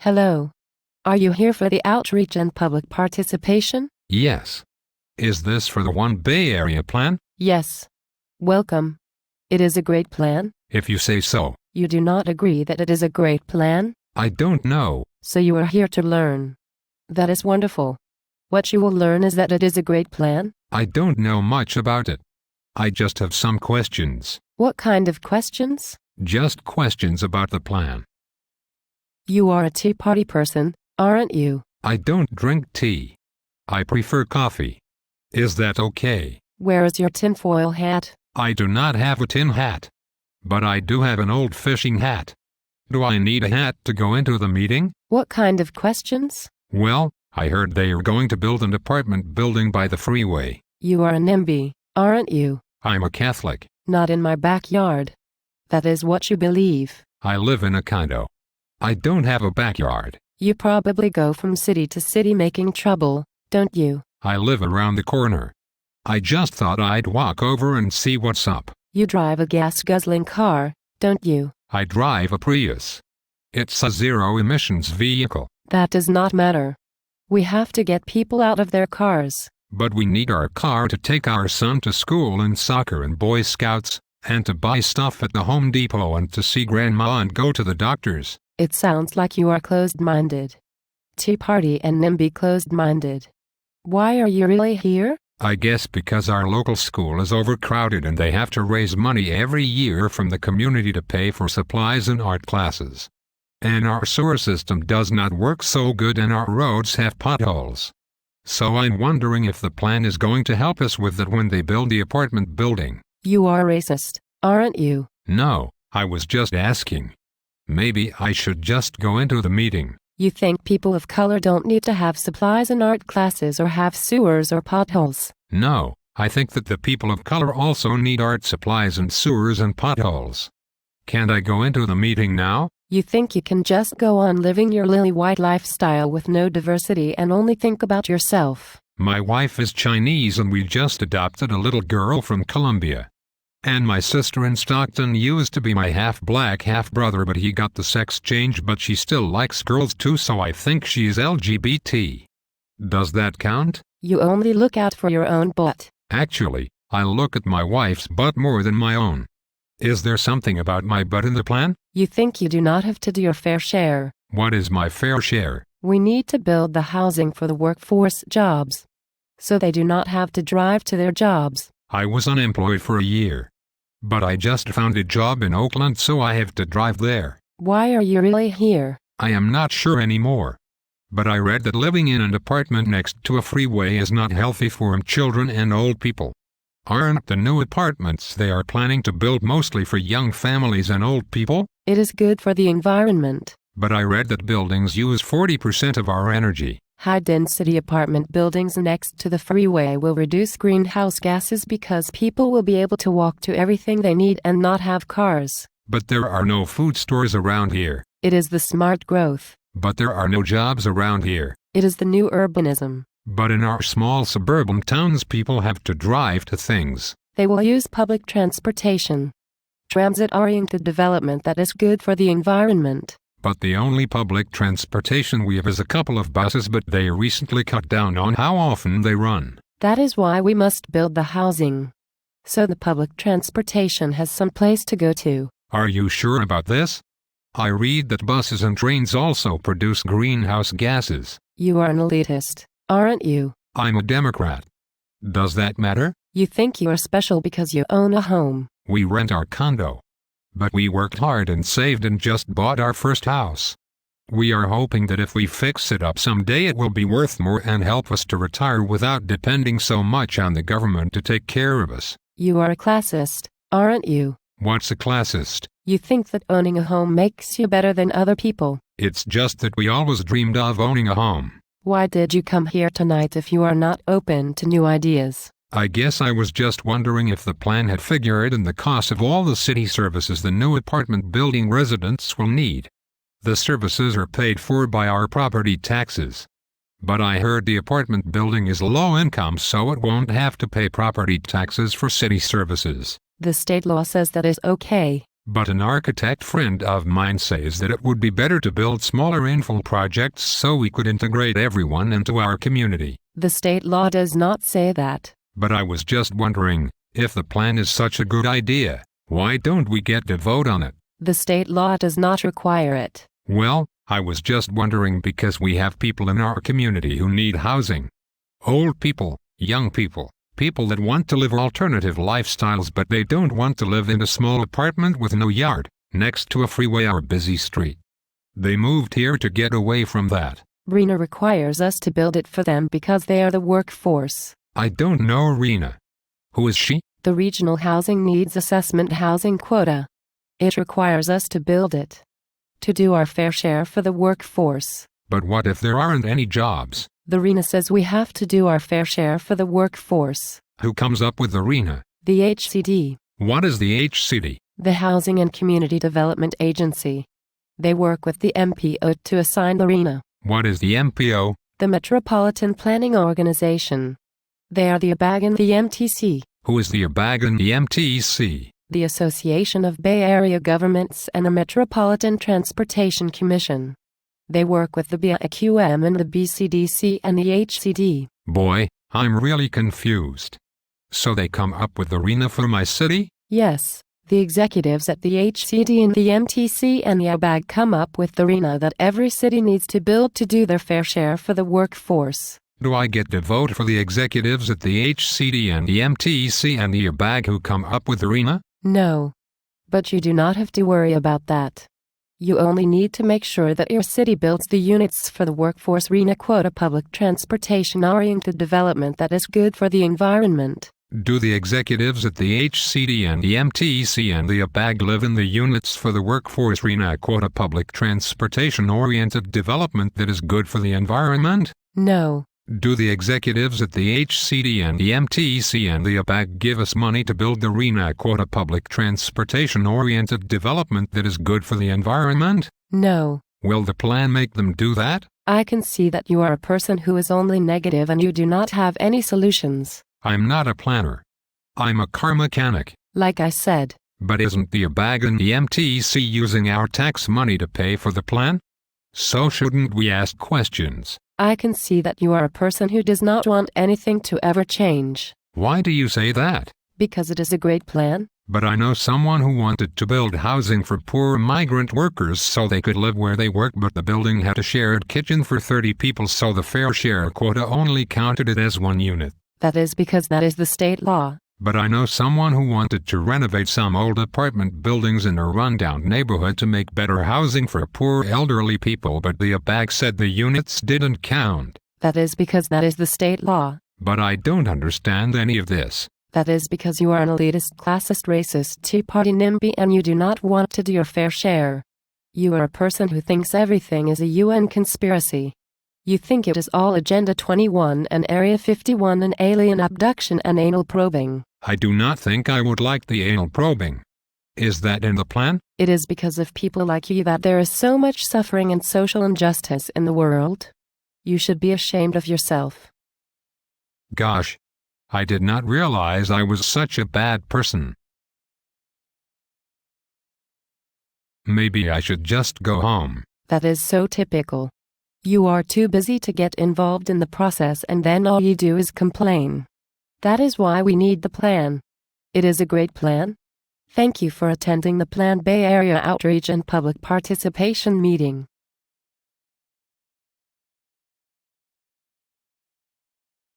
Hello. Are you here for the outreach and public participation? Yes. Is this for the One Bay Area plan? Yes. Welcome. It is a great plan. If you say so. You do not agree that it is a great plan? I don't know. So you are here to learn. That is wonderful. What you will learn is that it is a great plan? I don't know much about it. I just have some questions. What kind of questions? Just questions about the plan. You are a Tea Party person, aren't you? I don't drink tea. I prefer coffee. Is that okay? Where is your tinfoil hat? I do not have a tin hat. But I do have an old fishing hat. Do I need a hat to go into the meeting? What kind of questions? Well, I heard they are going to build an apartment building by the freeway. You are a NIMBY, aren't you? I'm a Catholic. Not in my backyard. That is what you believe. I live in a condo. I don't have a backyard. You probably go from city to city making trouble, don't you? I live around the corner. I just thought I'd walk over and see what's up. You drive a gas-guzzling car, don't you? I drive a Prius. It's a zero-emissions vehicle. That does not matter. We have to get people out of their cars. But we need our car to take our son to school and soccer and Boy Scouts, and to buy stuff at the Home Depot and to see Grandma and go to the doctors. It sounds like you are closed-minded. Tea Party and NIMBY closed-minded. Why are you really here? I guess because our local school is overcrowded and they have to raise money every year from the community to pay for supplies and art classes. And our sewer system does not work so good and our roads have potholes. So I'm wondering if the plan is going to help us with that when they build the apartment building. You are racist, aren't you? No, I was just asking. Maybe I should just go into the meeting. You think people of color don't need to have supplies and art classes or have sewers or potholes? No, I think that the people of color also need art supplies and sewers and potholes. Can't I go into the meeting now? You think you can just go on living your lily white lifestyle with no diversity and only think about yourself? My wife is Chinese and we just adopted a little girl from Colombia. And my sister in Stockton used to be my half-black half-brother, but he got the sex change, but she still likes girls too, so I think she's LGBT. Does that count? You only look out for your own butt. Actually, I look at my wife's butt more than my own. Is there something about my butt in the plan? You think you do not have to do your fair share. What is my fair share? We need to build the housing for the workforce jobs, so they do not have to drive to their jobs. I was unemployed for a year. But I just found a job in Oakland, so I have to drive there. Why are you really here? I am not sure anymore. But I read that living in an apartment next to a freeway is not healthy for children and old people. Aren't the new apartments they are planning to build mostly for young families and old people? It is good for the environment. But I read that buildings use 40% of our energy. High-density apartment buildings next to the freeway will reduce greenhouse gases because people will be able to walk to everything they need and not have cars. But there are no food stores around here. It is the smart growth. But there are no jobs around here. It is the new urbanism. But in our small suburban towns, people have to drive to things. They will use public transportation. Transit-oriented development that is good for the environment. But the only public transportation we have is a couple of buses, but they recently cut down on how often they run. That is why we must build the housing, so the public transportation has some place to go to. Are you sure about this? I read that buses and trains also produce greenhouse gases. You are an elitist, aren't you? I'm a Democrat. Does that matter? You think you are special because you own a home. We rent our condo. But we worked hard and saved and just bought our first house. We are hoping that if we fix it up someday it will be worth more and help us to retire without depending so much on the government to take care of us. You are a classist, aren't you? What's a classist? You think that owning a home makes you better than other people. It's just that we always dreamed of owning a home. Why did you come here tonight if you are not open to new ideas? I guess I was just wondering if the plan had figured in the cost of all the city services the new apartment building residents will need. The services are paid for by our property taxes. But I heard the apartment building is low income, so it won't have to pay property taxes for city services. The state law says that is okay. But an architect friend of mine says that it would be better to build smaller infill projects so we could integrate everyone into our community. The state law does not say that. But I was just wondering, if the plan is such a good idea, why don't we get to vote on it? The state law does not require it. Well, I was just wondering because we have people in our community who need housing. Old people, young people, people that want to live alternative lifestyles but they don't want to live in a small apartment with no yard, next to a freeway or busy street. They moved here to get away from that. RHNA requires us to build it for them because they are the workforce. I don't know RHNA. Who is she? The Regional Housing Needs Assessment Housing Quota. It requires us to build it. To do our fair share for the workforce. But what if there aren't any jobs? The RHNA says we have to do our fair share for the workforce. Who comes up with the RHNA? The HCD. What is the HCD? The Housing and Community Development Agency. They work with the MPO to assign the RHNA. What is the MPO? The Metropolitan Planning Organization. They are the ABAG and the MTC. Who is the ABAG and the MTC? The Association of Bay Area Governments and the Metropolitan Transportation Commission. They work with the BAQM and the BCDC and the HCD. Boy, I'm really confused. So they come up with the RHNA for my city? Yes, the executives at the HCD and the MTC and the ABAG come up with the RHNA that every city needs to build to do their fair share for the workforce. Do I get to vote for the executives at the HCD and the MTC and the ABAG who come up with the RHNA? No. But you do not have to worry about that. You only need to make sure that your city builds the units for the workforce RHNA quota public transportation-oriented development that is good for the environment. Do the executives at the HCD and the MTC and the ABAG live in the units for the workforce RHNA quota public transportation-oriented development that is good for the environment? No. Do the executives at the HCD and the MTC and the ABAG give us money to build the RHNA quota public transportation-oriented development that is good for the environment? No. Will the plan make them do that? I can see that you are a person who is only negative and you do not have any solutions. I'm not a planner. I'm a car mechanic. Like I said. But isn't the ABAG and the MTC using our tax money to pay for the plan? So shouldn't we ask questions? I can see that you are a person who does not want anything to ever change. Why do you say that? Because it is a great plan. But I know someone who wanted to build housing for poor migrant workers so they could live where they work, but the building had a shared kitchen for 30 people, so the fair share quota only counted it as one unit. That is because that is the state law. But I know someone who wanted to renovate some old apartment buildings in a rundown neighborhood to make better housing for poor elderly people, but the ABAG said the units didn't count. That is because that is the state law. But I don't understand any of this. That is because you are an elitist, classist, racist, Tea Party NIMBY and you do not want to do your fair share. You are a person who thinks everything is a UN conspiracy. You think it is all Agenda 21 and Area 51 and alien abduction and anal probing. I do not think I would like the anal probing. Is that in the plan? It is because of people like you that there is so much suffering and social injustice in the world. You should be ashamed of yourself. Gosh. I did not realize I was such a bad person. Maybe I should just go home. That is so typical. You are too busy to get involved in the process and then all you do is complain. That is why we need the plan. It is a great plan. Thank you for attending the Plan Bay Area Outreach and Public Participation meeting.